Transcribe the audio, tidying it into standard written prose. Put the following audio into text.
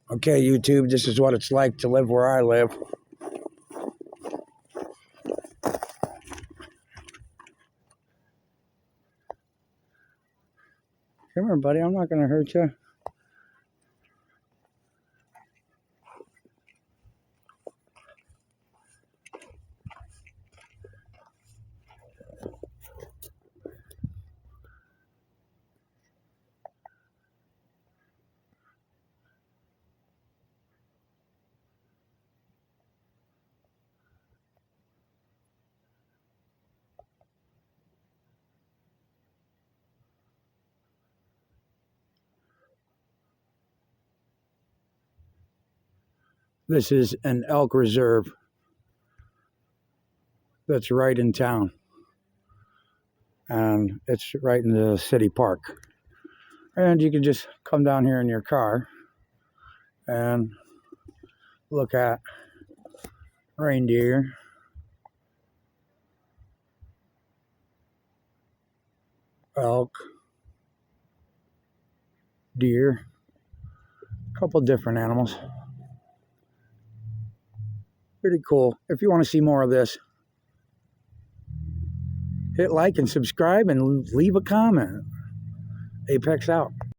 Okay, YouTube, this is what it's like to live where I live. Come here, buddy. I'm not going to hurt you. This is an elk reserve that's right in town. And it's right in the city park. And you can just come down here in your car and look at reindeer, elk, deer, a couple different animals. Pretty cool. If you want to see more of this, hit like and subscribe and leave a comment. Apex out.